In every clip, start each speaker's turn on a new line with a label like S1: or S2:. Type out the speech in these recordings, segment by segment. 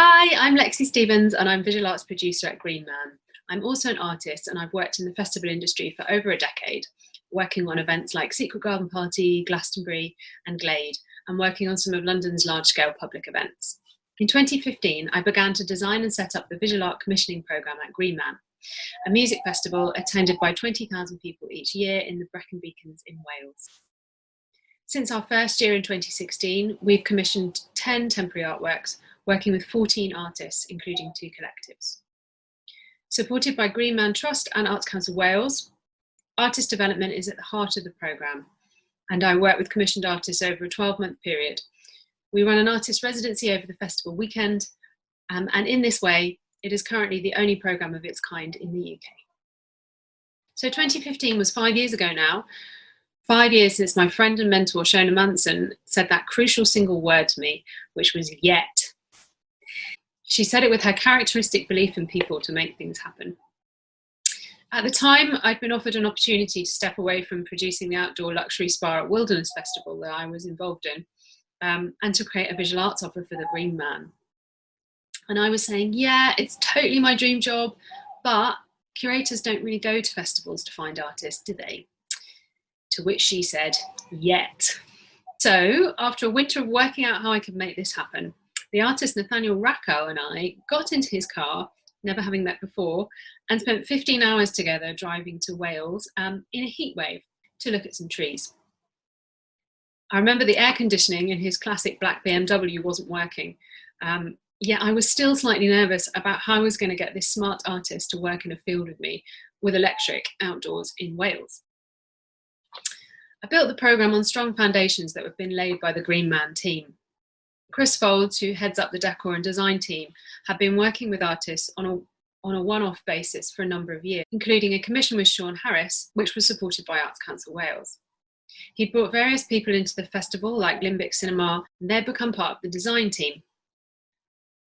S1: Hi, I'm Lexi Stevens and I'm visual arts producer at Green Man. I'm also an artist and I've worked in the festival industry for over a decade, working on events like Secret Garden Party, Glastonbury and Glade, and working on some of London's large-scale public events. In 2015, I began to design and set up the visual art commissioning programme at Green Man, a music festival attended by 20,000 people each year in the Brecon Beacons in Wales. Since our first year in 2016, we've commissioned 10 temporary artworks, working with 14 artists, including 2 collectives. Supported by Green Man Trust and Arts Council Wales, artist development is at the heart of the programme, and I work with commissioned artists over a 12-month period. We run an artist residency over the festival weekend, and in this way, it is currently the only programme of its kind in the UK. So 2015 was 5 years ago now, 5 years since my friend and mentor, Shona Manson, said that crucial single word to me, which was yet. She said it with her characteristic belief in people to make things happen. At the time, I'd been offered an opportunity to step away from producing the outdoor luxury spa at Wilderness Festival that I was involved in, and to create a visual arts offer for the Green Man. And I was saying, yeah, it's totally my dream job, but curators don't really go to festivals to find artists, do they? To which she said, yet. So after a winter of working out how I could make this happen, the artist Nathaniel Racco and I got into his car, never having met before, and spent 15 hours together driving to Wales in a heatwave to look at some trees. I remember the air conditioning in his classic black BMW wasn't working. Yet I was still slightly nervous about how I was going to get this smart artist to work in a field with me with electric outdoors in Wales. I built the programme on strong foundations that have been laid by the Green Man team. Chris Folds, who heads up the decor and design team, had been working with artists on a one-off basis for a number of years, including a commission with Sean Harris, which was supported by Arts Council Wales. He'd brought various people into the festival, like Limbic Cinema, and they'd become part of the design team.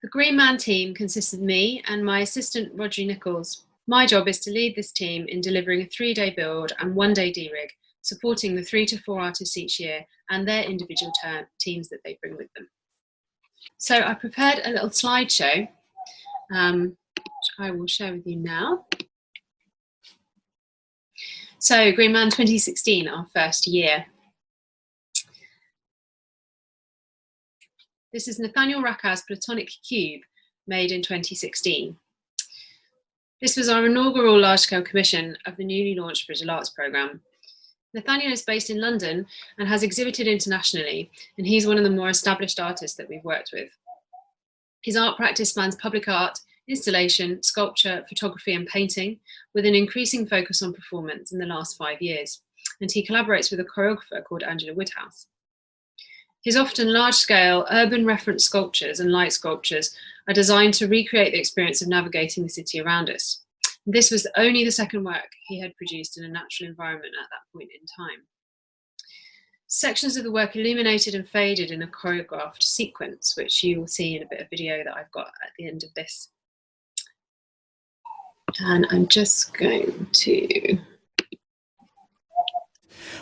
S1: The Green Man team consists of me and my assistant, Rodri Nichols. My job is to lead this team in delivering a 3-day build and 1-day D-rig, supporting the 3 to 4 artists each year and their individual teams that they bring with them. So I prepared a little slideshow, which I will share with you now. So Green Man 2016, our first year. This is Nathaniel Racco's Platonic Cube, made in 2016. This was our inaugural large-scale commission of the newly launched visual arts programme. Nathaniel is based in London and has exhibited internationally, and he's one of the more established artists that we've worked with. His art practice spans public art, installation, sculpture, photography and painting, with an increasing focus on performance in the last 5 years, and he collaborates with a choreographer called Angela Woodhouse. His often large-scale, urban reference sculptures and light sculptures are designed to recreate the experience of navigating the city around us. This was only the second work he had produced in a natural environment at that point in time. Sections of the work illuminated and faded in a choreographed sequence, which you will see in a bit of video that I've got at the end of this. And I'm just going to...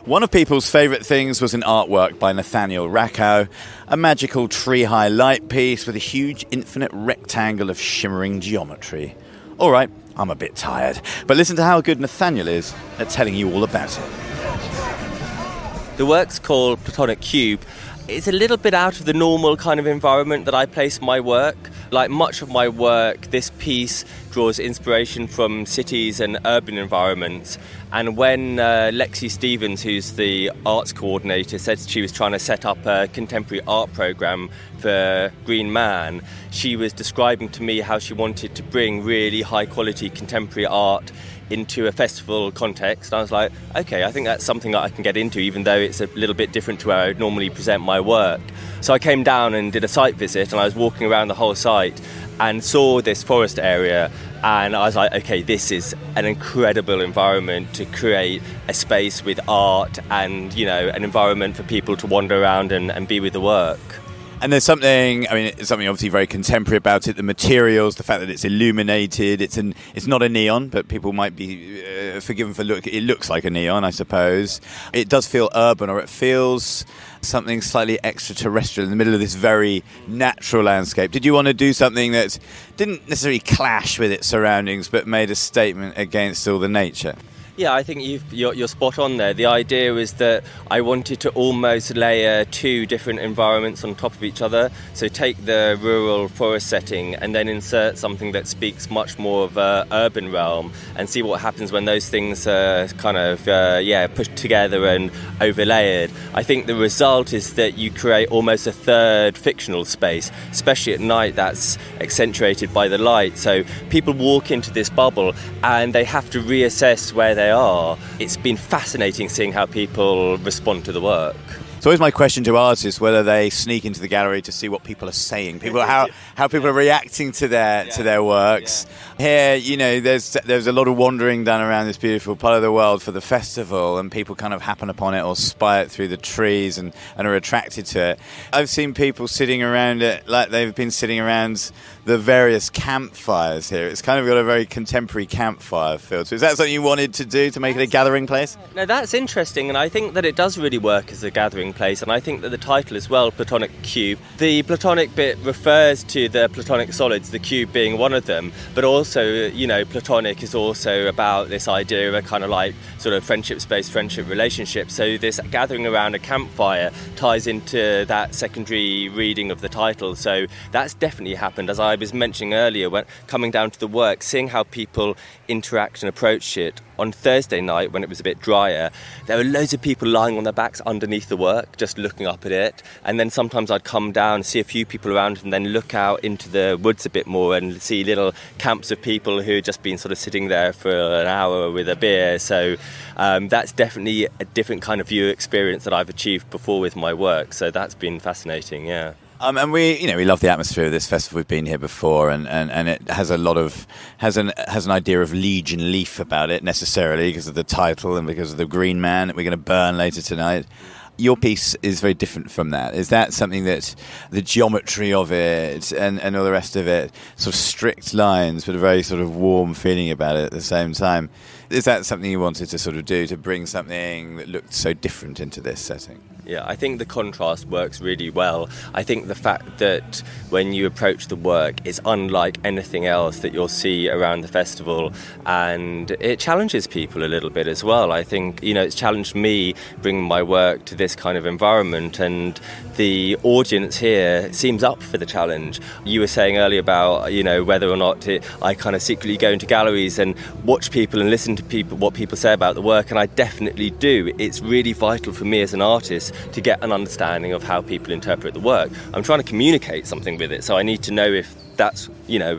S2: One of people's favourite things was an artwork by Nathaniel Racco, a magical tree-high light piece with a huge infinite rectangle of shimmering geometry. All right, I'm a bit tired, but listen to how good Nathaniel is at telling you all about it.
S3: The work's called Platonic Cube. It's a little bit out of the normal kind of environment that I place my work. Like much of my work, this piece draws inspiration from cities and urban environments. And when Lexi Stevens, who's the arts coordinator, said she was trying to set up a contemporary art programme for Green Man, she was describing to me how she wanted to bring really high quality contemporary art into a festival context. I was like, okay, I think that's something that I can get into, even though it's a little bit different to where I would normally present my work. So I came down and did a site visit, and I was walking around the whole site and saw this forest area, and I was like, okay, this is an incredible environment to create a space with art and, you know, an environment for people to wander around and be with the work.
S2: And there's something, I mean, it's something obviously very contemporary about it. The materials, the fact that it's illuminated. It's not a neon, but people might be forgiven for it looks like a neon, I suppose. It does feel urban, or it feels something slightly extraterrestrial in the middle of this very natural landscape. Did you want to do something that didn't necessarily clash with its surroundings, but made a statement against all the nature?
S3: Yeah, I think you're spot on there. The idea was that I wanted to almost layer two different environments on top of each other. So take the rural forest setting and then insert something that speaks much more of an urban realm, and see what happens when those things are kind of pushed together and overlaid. I think the result is that you create almost a third fictional space, especially at night. That's accentuated by the light. So people walk into this bubble and they have to reassess where they are. It's been fascinating seeing how people respond to the work.
S2: It's always my question to artists whether they sneak into the gallery to see what people are saying, how people are reacting to their works. Here, there's a lot of wandering done around this beautiful part of the world for the festival, and people kind of happen upon it or spy it through the trees and are attracted to it. I've seen people sitting around it like they've been sitting around the various campfires here. It's kind of got a very contemporary campfire feel. So is that something you wanted to do to make it a gathering place?
S3: No, that's interesting, and I think that it does really work as a gathering place, and I think that the title as well, Platonic Cube, the Platonic bit refers to the Platonic solids, the cube being one of them, but also, Platonic is also about this idea of a kind of like sort of friendship-based friendship relationship. So this gathering around a campfire ties into that secondary reading of the title. So that's definitely happened. As I was mentioning earlier, when coming down to the work, seeing how people interact and approach it. On Thursday night, when it was a bit drier, there were loads of people lying on their backs underneath the work, just looking up at it. And then sometimes I'd come down, see a few people around, and then look out into the woods a bit more and see little camps of people who had just been sort of sitting there for an hour with a beer. So that's definitely a different kind of view experience that I've achieved before with my work. So that's been fascinating, yeah.
S2: And we love the atmosphere of this festival. We've been here before, and it has an idea of Legion Leaf about it necessarily because of the title and because of the Green Man that we're going to burn later tonight. Your piece is very different from that. Is that something that the geometry of it and all the rest of it, sort of strict lines, but a very sort of warm feeling about it at the same time? Is that something you wanted to sort of do, to bring something that looked so different into this setting?
S3: Yeah, I think the contrast works really well. I think the fact that when you approach the work, it's unlike anything else that you'll see around the festival, and it challenges people a little bit as well. I think, it's challenged me bringing my work to this kind of environment, and the audience here seems up for the challenge. You were saying earlier about, whether or not I kind of secretly go into galleries and watch people and listen to people, what people say about the work, and I definitely do. It's really vital for me as an artist to get an understanding of how people interpret the work. I'm trying to communicate something with it, so I need to know if that's,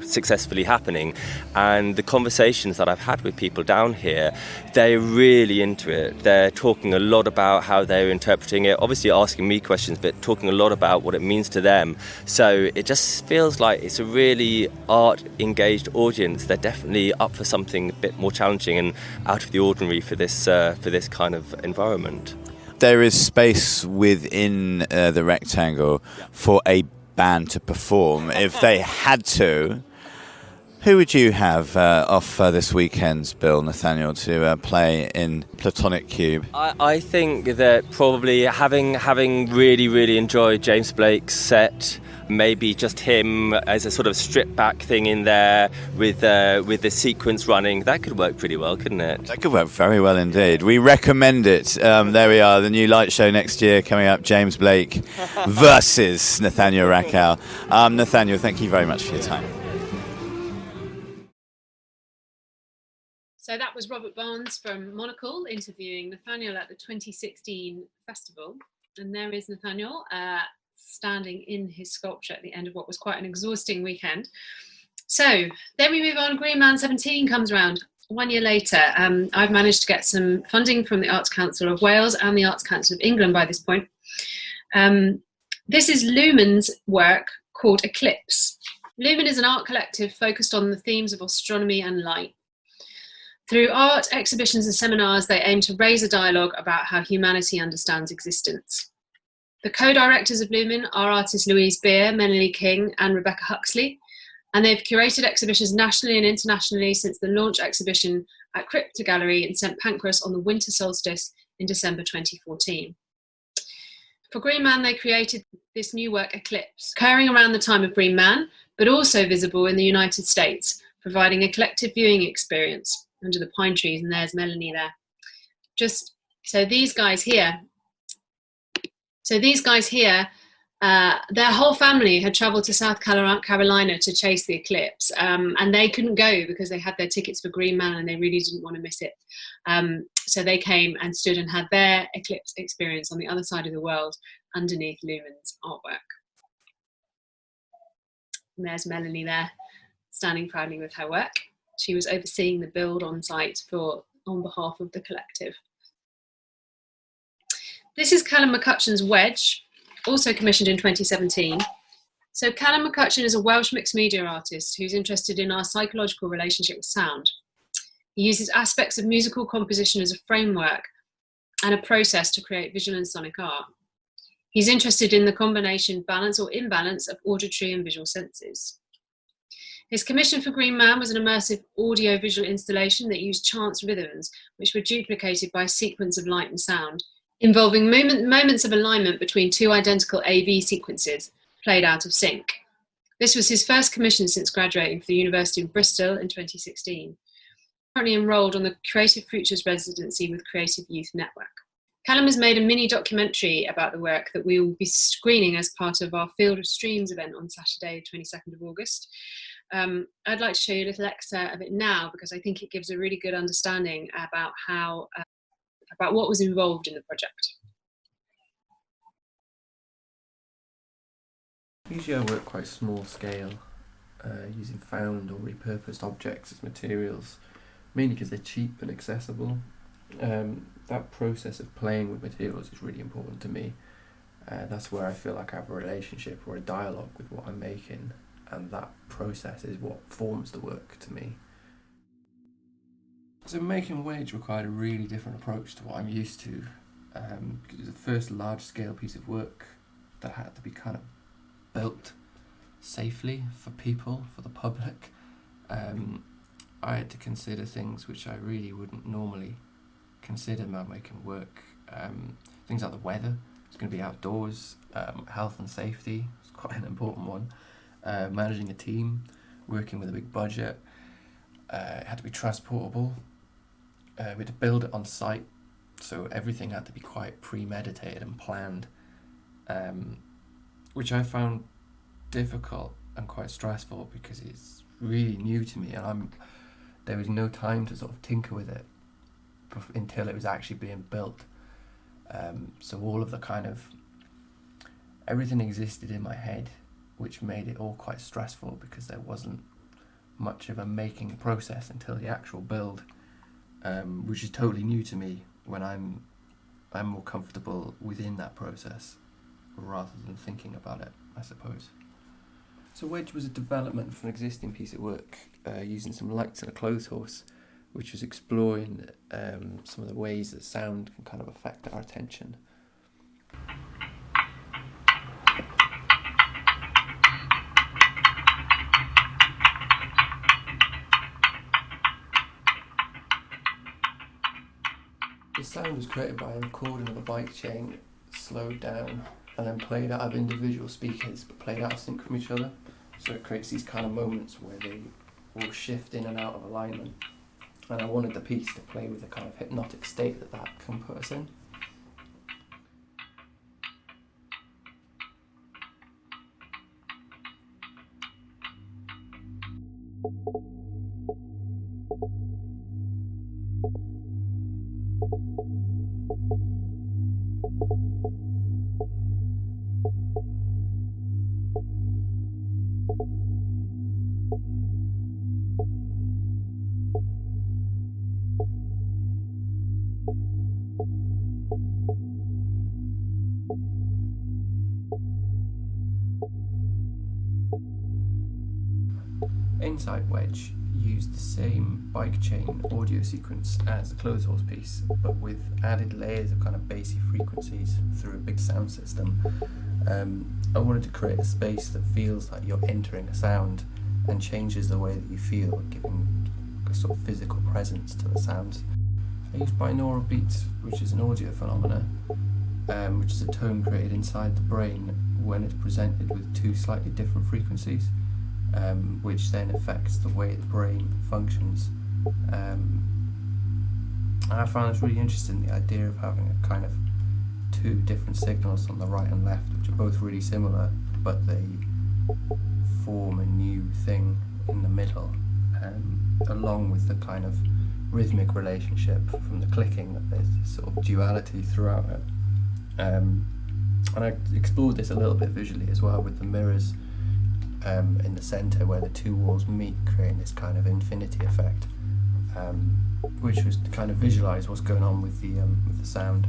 S3: successfully happening. And the conversations that I've had with people down here, they're really into it. They're talking a lot about how they're interpreting it, obviously asking me questions, but talking a lot about what it means to them. So it just feels like it's a really art-engaged audience. They're definitely up for something a bit more challenging and out of the ordinary for this kind of environment.
S2: There is space within the rectangle for a band to perform. If they had to, who would you have off this weekend's bill, Nathaniel, to play in Platonic Cube?
S3: I think that probably having really, really enjoyed James Blake's set, maybe just him as a sort of stripped back thing in there with the sequence running, that could work pretty well, couldn't it?
S2: That could work very well indeed. We recommend it. There we are, the new light show next year coming up, James Blake versus Nathaniel Racco. Nathaniel, thank you very much for your time.
S1: So that was Robert Barnes from Monocle interviewing Nathaniel at the 2016 festival. And there is Nathaniel standing in his sculpture at the end of what was quite an exhausting weekend. So then we move on. Green Man 17 comes around 1 year later. I've managed to get some funding from the Arts Council of Wales and the Arts Council of England by this point. This is Lumen's work called Eclipse. Lumen is an art collective focused on the themes of astronomy and light. Through art, exhibitions and seminars, they aim to raise a dialogue about how humanity understands existence. The co-directors of Lumen are artists Louise Beer, Melanie King and Rebecca Huxley, and they've curated exhibitions nationally and internationally since the launch exhibition at Crypta Gallery in St Pancras on the winter solstice in December 2014. For Green Man, they created this new work, Eclipse, occurring around the time of Green Man, but also visible in the United States, providing a collective viewing experience under the pine trees, and there's Melanie there. So these guys here, their whole family had travelled to South Carolina to chase the eclipse, and they couldn't go because they had their tickets for Green Man and they really didn't want to miss it. So they came and stood and had their eclipse experience on the other side of the world underneath Lumen's artwork. And there's Melanie there, standing proudly with her work. She was overseeing the build on site on behalf of the collective. This is Calum McCutcheon's Wedge, also commissioned in 2017. So Calum McCutcheon is a Welsh mixed media artist who's interested in our psychological relationship with sound. He uses aspects of musical composition as a framework and a process to create visual and sonic art. He's interested in the combination, balance or imbalance of auditory and visual senses. His commission for Green Man was an immersive audio-visual installation that used chance rhythms, which were duplicated by a sequence of light and sound, involving moments of alignment between two identical AV sequences played out of sync. This was his first commission since graduating from the University of Bristol in 2016. Currently enrolled on the Creative Futures Residency with Creative Youth Network. Calum has made a mini documentary about the work that we will be screening as part of our Field of Streams event on Saturday, 22nd of August. I'd like to show you a little excerpt of it now because I think it gives a really good understanding about about what was involved in the project.
S4: Usually I work quite small scale, using found or repurposed objects as materials, mainly because they're cheap and accessible. That process of playing with materials is really important to me. That's where I feel like I have a relationship or a dialogue with what I'm making, and that process is what forms the work to me. So making Wedge required a really different approach to what I'm used to. It was the first large-scale piece of work that had to be kind of built safely for people, for the public. I had to consider things which I really wouldn't normally consider when making work. Things like the weather, it's going to be outdoors, health and safety, it's quite an important one. Managing a team, working with a big budget, it had to be transportable. We had to build it on site, so everything had to be quite premeditated and planned, which I found difficult and quite stressful because it's really new to me, and there was no time to sort of tinker with it until it was actually being built. So all of the kind of everything existed in my head, which made it all quite stressful because there wasn't much of a making process until the actual build, which is totally new to me when I'm more comfortable within that process rather than thinking about it, I suppose. So Wedge was a development from an existing piece of work using some lights and a clothes horse, which was exploring some of the ways that sound can kind of affect our attention. The sound was created by a recording of a bike chain, slowed down, and then played out of individual speakers, but played out of sync from each other. So it creates these kind of moments where they will shift in and out of alignment. And I wanted the piece to play with the kind of hypnotic state that can put us in. Inside Wedge, used the same bike chain audio sequence as the Clothes Horse piece, but with added layers of kind of bassy frequencies through a big sound system. I wanted to create a space that feels like you're entering a sound and changes the way that you feel, giving a sort of physical presence to the sounds. I used Binaural Beats, which is an audio phenomena, which is a tone created inside the brain when it's presented with two slightly different frequencies, which then affects the way the brain functions. I found this really interesting, the idea of having a kind of two different signals on the right and left, which are both really similar, but they form a new thing in the middle, along with the kind of rhythmic relationship from the clicking, that there's this sort of duality throughout it. And I explored this a little bit visually as well, with the mirrors in the centre where the two walls meet, creating this kind of infinity effect, which was to kind of visualise what's going on with the sound.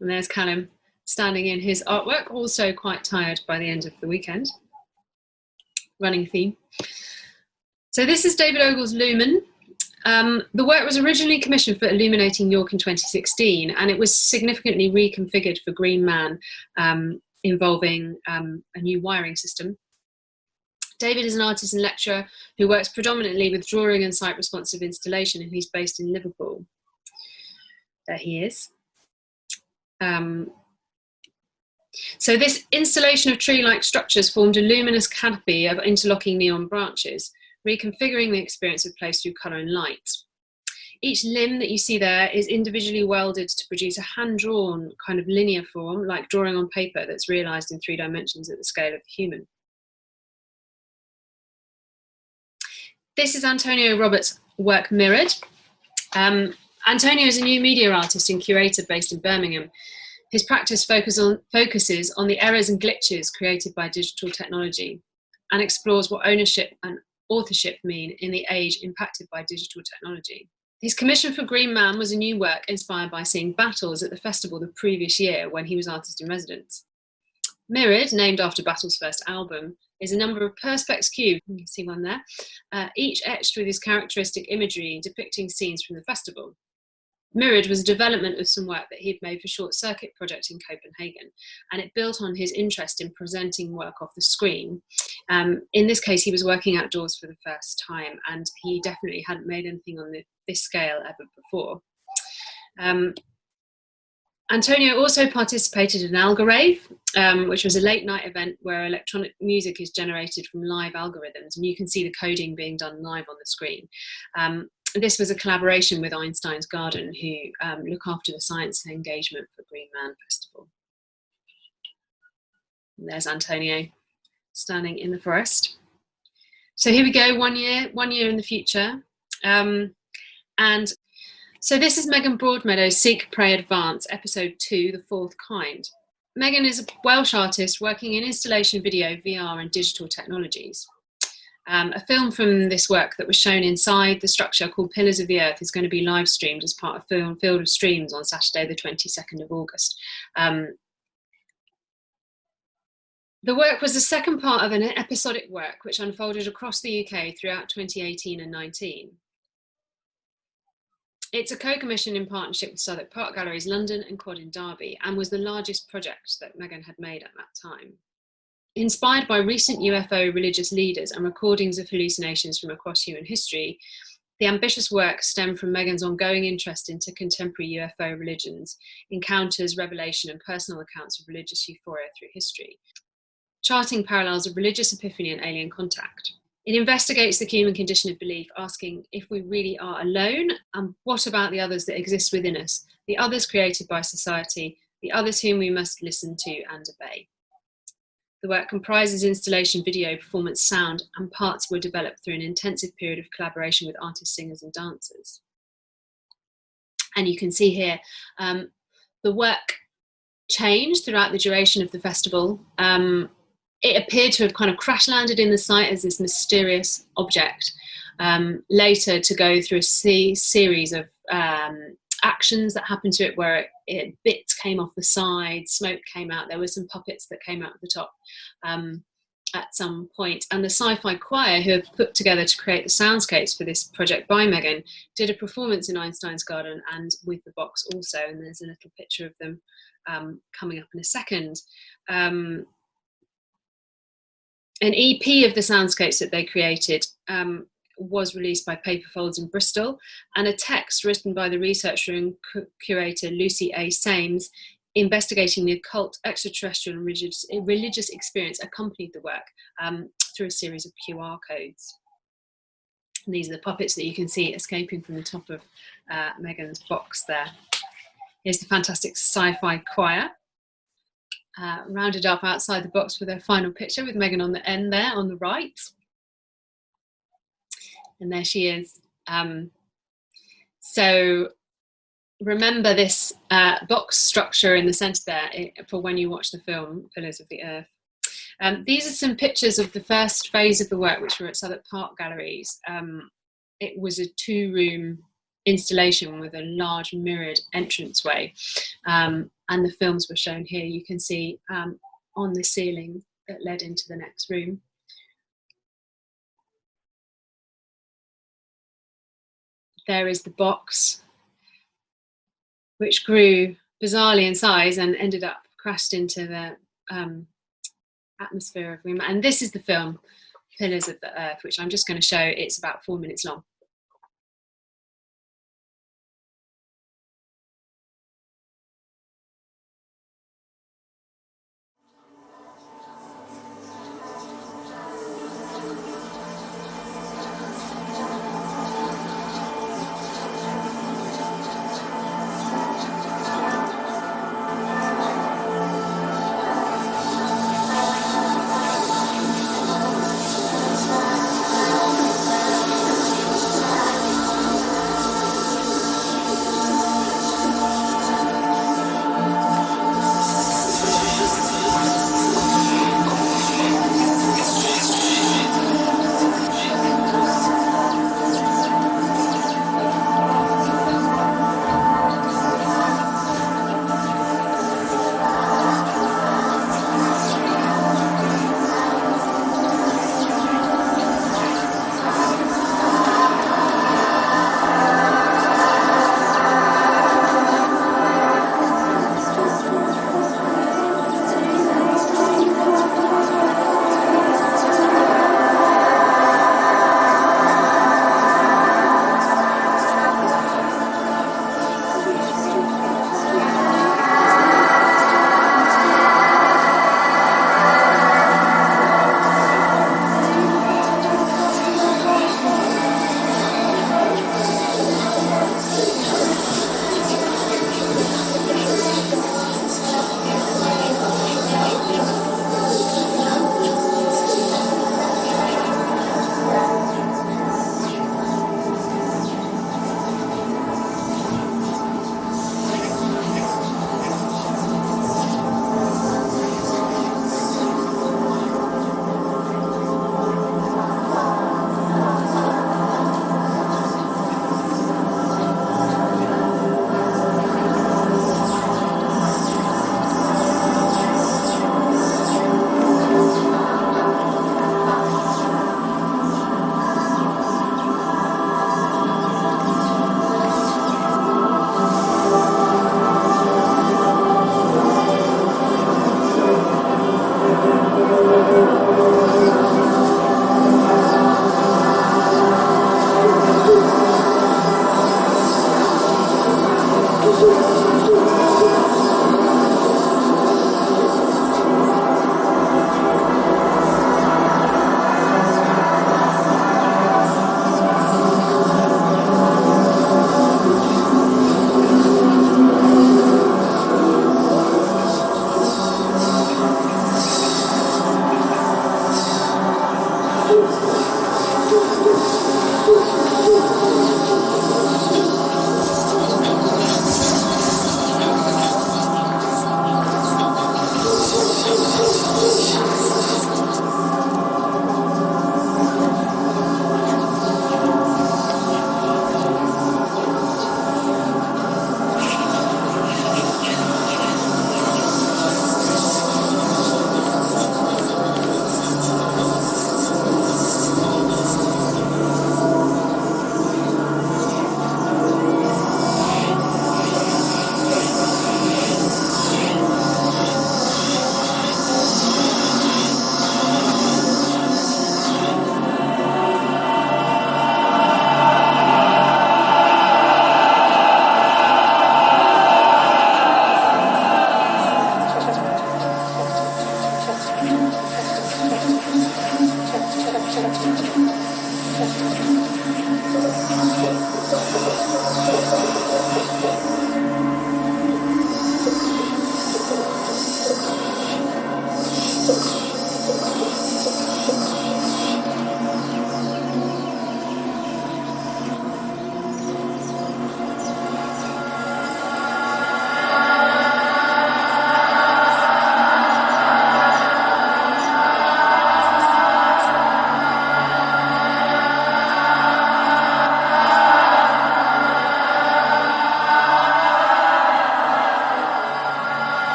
S1: And there's Calum standing in his artwork, also quite tired by the end of the weekend. Running theme. So this is David Ogle's Lumen. The work was originally commissioned for Illuminating York in 2016, and it was significantly reconfigured for Green Man, involving a new wiring system. David is an artist and lecturer who works predominantly with drawing and site-responsive installation, and he's based in Liverpool. There he is. So this installation of tree-like structures formed a luminous canopy of interlocking neon branches, reconfiguring the experience of place through colour and light. Each limb that you see there is individually welded to produce a hand-drawn kind of linear form, like drawing on paper, that's realised in 3 dimensions at the scale of the human. This is Antonio Roberts' work Mirrored. Antonio is a new media artist and curator based in Birmingham. His practice focuses on the errors and glitches created by digital technology and explores what ownership and authorship mean in the age impacted by digital technology. His commission for Green Man was a new work inspired by seeing Battles at the festival the previous year when he was artist in residence. Mirrored, named after Battles' first album, is a number of perspex cubes, you can see one there, each etched with his characteristic imagery depicting scenes from the festival. Mirrored was a development of some work that he'd made for Short Circuit project in Copenhagen, and it built on his interest in presenting work off the screen. In this case, he was working outdoors for the first time, and he definitely hadn't made anything on this scale ever before. Antonio also participated in Algorave, which was a late night event where electronic music is generated from live algorithms, and you can see the coding being done live on the screen. This was a collaboration with Einstein's Garden, who look after the science engagement for Green Man Festival. And there's Antonio standing in the forest. So here we go, 1 year in the future. And so this is Megan Broadmeadow's Seek, Pray, Advance, episode 2, The Fourth Kind. Megan is a Welsh artist working in installation, video, VR and digital technologies. A film from this work that was shown inside the structure called Pillars of the Earth is going to be live streamed as part of Field of Streams on Saturday the 22nd of August. The work was the second part of an episodic work which unfolded across the UK throughout 2018 and 19. It's a co-commission in partnership with Southwark Park Galleries London and Quad in Derby, and was the largest project that Megan had made at that time. Inspired by recent UFO religious leaders and recordings of hallucinations from across human history, the ambitious work stemmed from Megan's ongoing interest into contemporary UFO religions, encounters, revelation and personal accounts of religious euphoria through history, charting parallels of religious epiphany and alien contact. It investigates the human condition of belief, asking if we really are alone, and what about the others that exist within us, the others created by society, the others whom we must listen to and obey. The work comprises installation, video, performance, sound, and parts were developed through an intensive period of collaboration with artists, singers, and dancers. And you can see here, the work changed throughout the duration of the festival. It appeared to have kind of crash landed in the site as this mysterious object, later to go through a series of actions that happened to it, where bits came off the side, smoke came out, there were some puppets that came out of the top at some point. And the Sci-Fi Choir, who have put together to create the soundscapes for this project by Megan, did a performance in Einstein's Garden and with the box also, and there's a little picture of them coming up in a second. An EP of the soundscapes that they created was released by Paperfolds in Bristol, and a text written by the researcher and curator Lucy A. Sames, investigating the occult, extraterrestrial and religious experience, accompanied the work through a series of QR codes. And these are the puppets that you can see escaping from the top of Megan's box there. Here's the fantastic Sci-Fi Choir, rounded up outside the box with their final picture with Megan on the end there on the right. And there she is. So remember this box structure in the centre there for when you watch the film, Pillars of the Earth. These are some pictures of the first phase of the work, which were at Southwark Park Galleries. It was a 2-room installation with a large mirrored entranceway. And the films were shown here. You can see on the ceiling that led into the next room. There is the box, which grew bizarrely in size and ended up crashed into the atmosphere of room. And this is the film, Pillars of the Earth, which I'm just going to show. It's about 4 minutes long.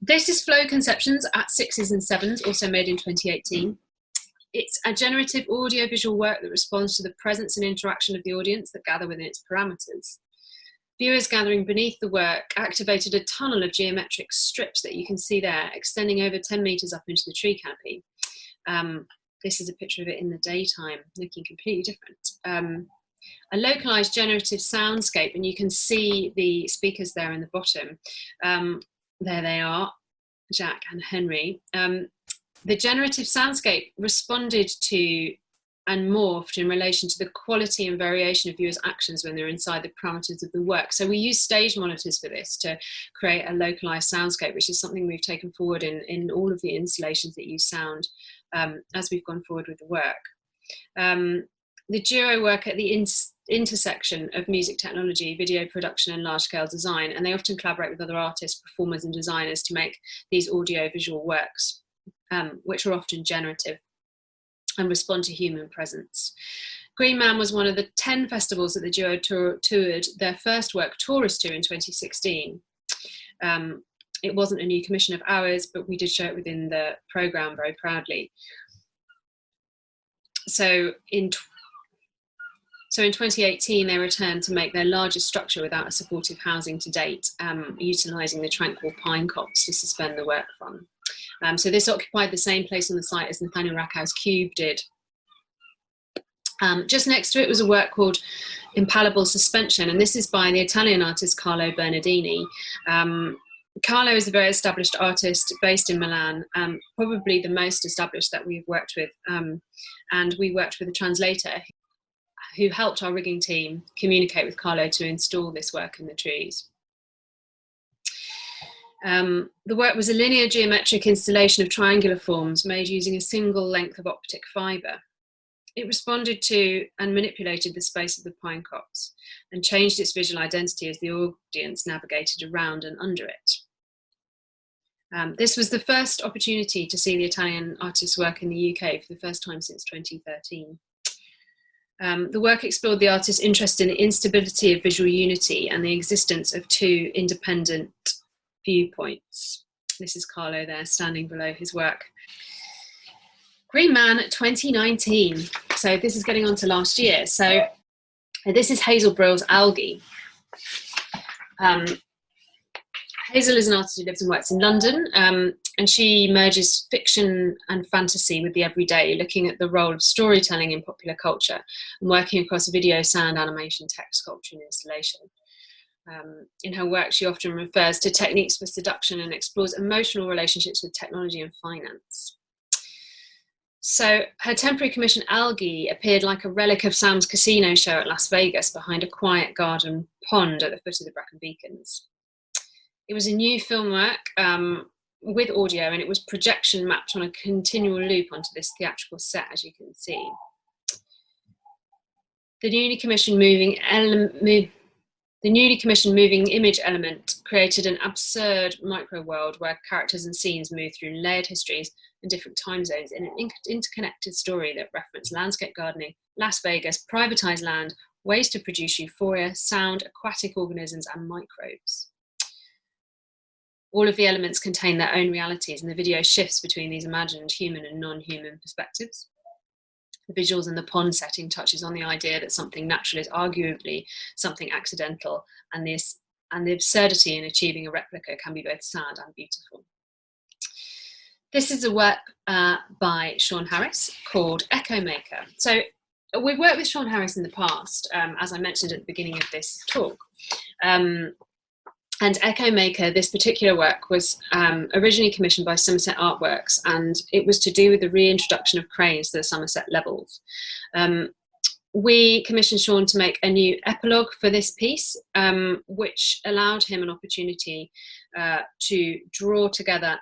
S1: This is Flow Conceptions at 6s and 7s, also made in 2018. It's a generative audio-visual work that responds to the presence and interaction of the audience that gather within its parameters. Viewers gathering beneath the work activated a tunnel of geometric strips that you can see there, extending over 10 metres up into the tree canopy. This is a picture of it in the daytime, looking completely different. A localised generative soundscape, and you can see the speakers there in the bottom. There they are, Jack and Henry. The generative soundscape responded to and morphed in relation to the quality and variation of viewers' actions when they're inside the parameters of the work. So we use stage monitors for this to create a localised soundscape, which is something we've taken forward in all of the installations that use sound as we've gone forward with the work. The duo work at the intersection of music technology, video production and large-scale design, and they often collaborate with other artists, performers and designers to make these audio-visual works, which are often generative and respond to human presence. Green Man was one of the 10 festivals that the duo toured their first work, Tourist Tour, in 2016. It wasn't a new commission of ours, but we did show it within the programme very proudly. So in 2018, they returned to make their largest structure without a supportive housing to date, utilising the tranquil pine copse to suspend the work from. So this occupied the same place on the site as Nathaniel Racco's Cube did. Just next to it was a work called Impalable Suspension, and this is by the Italian artist Carlo Bernardini. Carlo is a very established artist based in Milan, probably the most established that we've worked with, and we worked with a translator who helped our rigging team communicate with Carlo to install this work in the trees. The work was a linear geometric installation of triangular forms made using a single length of optic fibre. It responded to and manipulated the space of the pine copse and changed its visual identity as the audience navigated around and under it. This was the first opportunity to see the Italian artist's work in the UK for the first time since 2013. The work explored the artist's interest in the instability of visual unity and the existence of two independent viewpoints. This is Carlo there standing below his work. Green Man 2019. So this is getting on to last year. So this is Hazel Brill's Algae. Hazel is an artist who lives and works in London, and she merges fiction and fantasy with the everyday, looking at the role of storytelling in popular culture and working across video, sound, animation, text, sculpture and installation. In her work, she often refers to techniques for seduction and explores emotional relationships with technology and finance. So her temporary commission Algae appeared like a relic of Sam's casino show at Las Vegas behind a quiet garden pond at the foot of the Brecon Beacons. It was a new film work with audio, and it was projection mapped on a continual loop onto this theatrical set, as you can see. The newly commissioned moving image element created an absurd micro-world where characters and scenes move through layered histories and different time zones in an interconnected story that referenced landscape gardening, Las Vegas, privatized land, ways to produce euphoria, sound, aquatic organisms, and microbes. All of the elements contain their own realities, and the video shifts between these imagined human and non-human perspectives. The visuals in the pond setting touches on the idea that something natural is arguably something accidental, and the absurdity in achieving a replica can be both sad and beautiful. This is a work by Sean Harris called Echo Maker. So we've worked with Sean Harris in the past, as I mentioned at the beginning of this talk. And Echo Maker, this particular work, was originally commissioned by Somerset Artworks, and it was to do with the reintroduction of cranes to the Somerset levels. We commissioned Sean to make a new epilogue for this piece, which allowed him an opportunity to draw together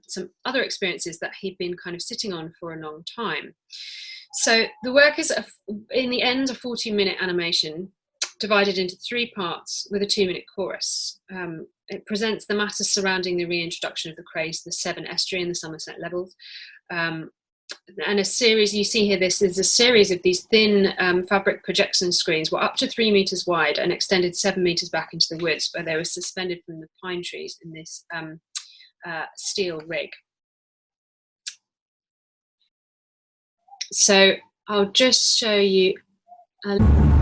S1: some other experiences that he'd been kind of sitting on for a long time. So the work is, in the end, a 40-minute animation divided into 3 parts with a 2-minute chorus. It presents the matters surrounding the reintroduction of the cranes to the Severn Estuary and the Somerset levels. And a series, you see here, this is a series of these thin fabric projection screens, were up to 3 meters wide and extended 7 meters back into the woods, where they were suspended from the pine trees in this steel rig. So I'll just show you this.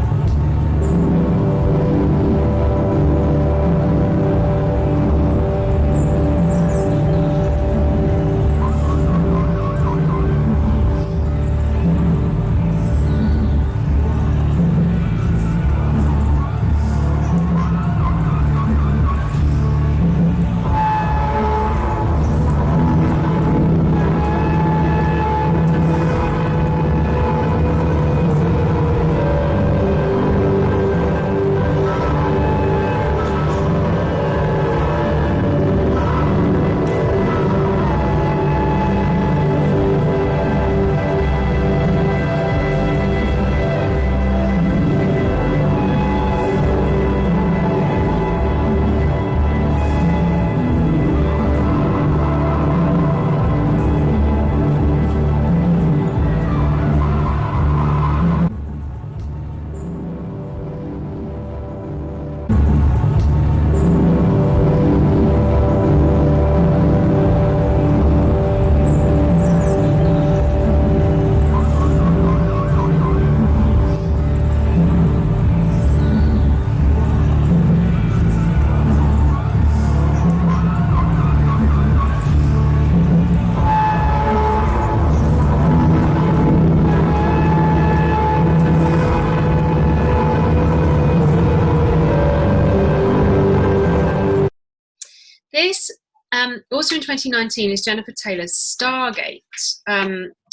S1: Also in 2019 is Jennifer Taylor's Stargate.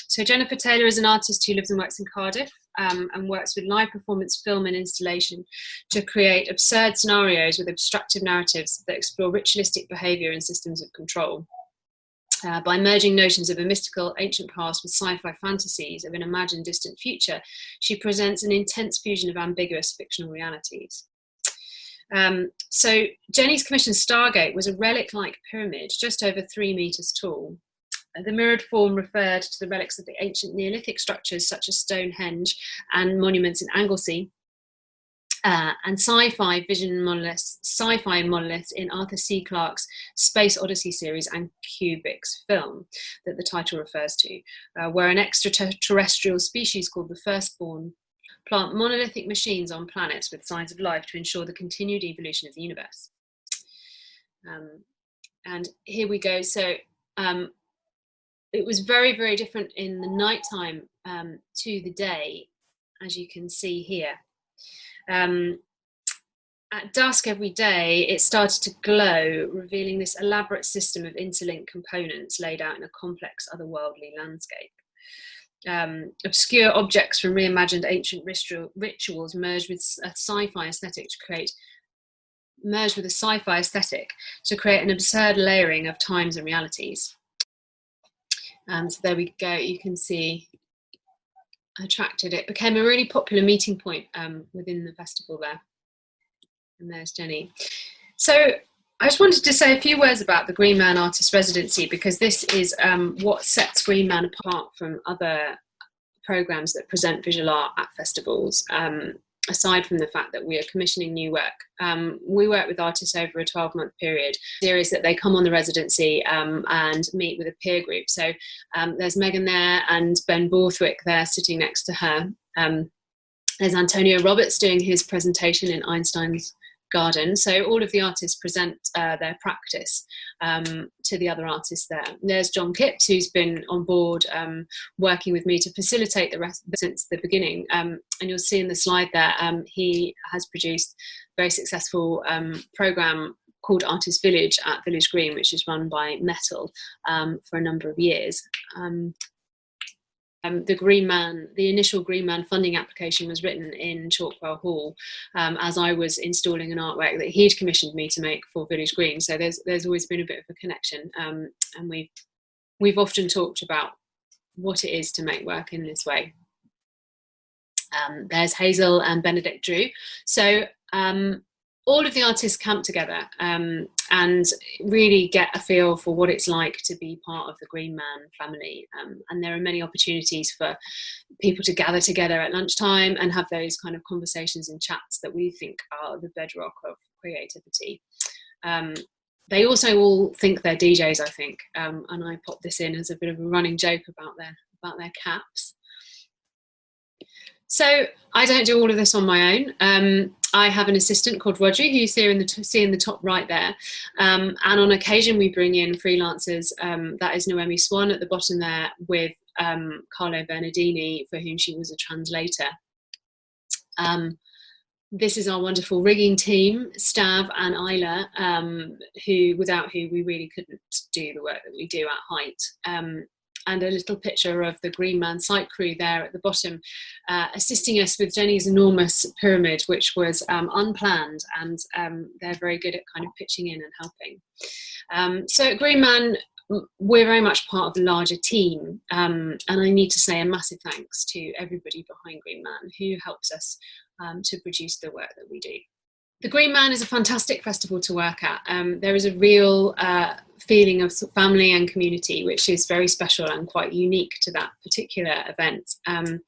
S1: So Jennifer Taylor is an artist who lives and works in Cardiff, and works with live performance, film and installation to create absurd scenarios with obstructive narratives that explore ritualistic behaviour and systems of control. By merging notions of a mystical ancient past with sci-fi fantasies of an imagined distant future, she presents an intense fusion of ambiguous fictional realities. So Jenny's commissioned Stargate was a relic-like pyramid just over 3 meters tall. The mirrored form referred to the relics of the ancient Neolithic structures such as Stonehenge and monuments in Anglesey, and sci-fi monoliths in Arthur C. Clarke's Space Odyssey series and Kubrick's film that the title refers to, where an extraterrestrial species called the Firstborn plant monolithic machines on planets with signs of life to ensure the continued evolution of the universe. And here we go. So it was very, very different in the nighttime to the day, as you can see here. At dusk every day, it started to glow, revealing this elaborate system of interlinked components laid out in a complex, otherworldly landscape. Obscure objects from reimagined ancient rituals merged with a sci-fi aesthetic to create an absurd layering of times and realities. So there we go. You can see attracted. It became a really popular meeting point within the festival there. And there's Jenny. So I just wanted to say a few words about the Green Man Artist Residency, because this is what sets Green Man apart from other programs that present visual art at festivals. Aside from the fact that we are commissioning new work, we work with artists over a 12-month period. Series that they come on the residency and meet with a peer group. So there's Megan there and Ben Borthwick there sitting next to her. There's Antonio Roberts doing his presentation in Einstein's garden. So all of the artists present their practice to the other artists there. There's John Kipps, who's been on board working with me to facilitate the rest since the beginning. And you'll see in the slide there, he has produced a very successful program called Artist Village at Village Green, which is run by Metal for a number of years. The initial Green Man funding application was written in Chalkwell Hall as I was installing an artwork that he'd commissioned me to make for Village Green. So there's always been a bit of a connection, and we've often talked about what it is to make work in this way. There's Hazel and Benedict Drew. So all of the artists camp together and really get a feel for what it's like to be part of the Green Man family. And there are many opportunities for people to gather together at lunchtime and have those kind of conversations and chats that we think are the bedrock of creativity. They also all think they're DJs, I think, and I pop this in as a bit of a running joke about their caps. So I don't do all of this on my own. I have an assistant called Roger, who you see in the top right there. And on occasion, we bring in freelancers. That is Noemi Swan at the bottom there with Carlo Bernardini, for whom she was a translator. This is our wonderful rigging team, Stav and Isla, without who we really couldn't do the work that we do at height. And a little picture of the Green Man site crew there at the bottom, assisting us with Jenny's enormous pyramid, which was unplanned, and they're very good at kind of pitching in and helping. So at Green Man, we're very much part of the larger team, and I need to say a massive thanks to everybody behind Green Man who helps us to produce the work that we do. The Green Man is a fantastic festival to work at. There is a real feeling of family and community, which is very special and quite unique to that particular event. And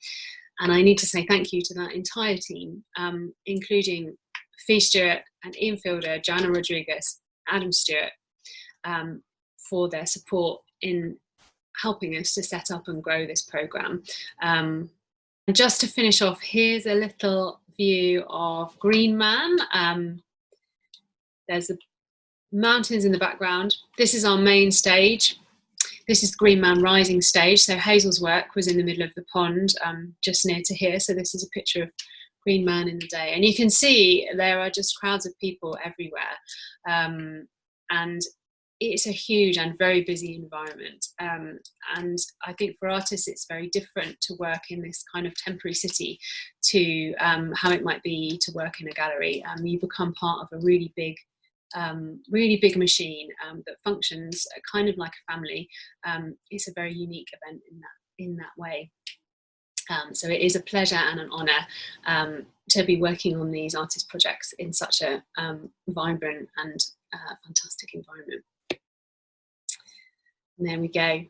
S1: I need to say thank you to that entire team, including Fee Stewart and Ian Fielder, Joanna Rodriguez, Adam Stewart, for their support in helping us to set up and grow this programme. And just to finish off, here's a little view of Green Man. There's the mountains in the background. This is our main stage. This is Green Man Rising stage. So Hazel's work was in the middle of the pond, just near to here. So this is a picture of Green Man in the day. And you can see there are just crowds of people everywhere. And it's a huge and very busy environment. And I think for artists, it's very different to work in this kind of temporary city to how it might be to work in a gallery. You become part of a really big machine that functions kind of like a family. It's a very unique event in that way. So it is a pleasure and an honour to be working on these artist projects in such a vibrant and fantastic environment. And there we go.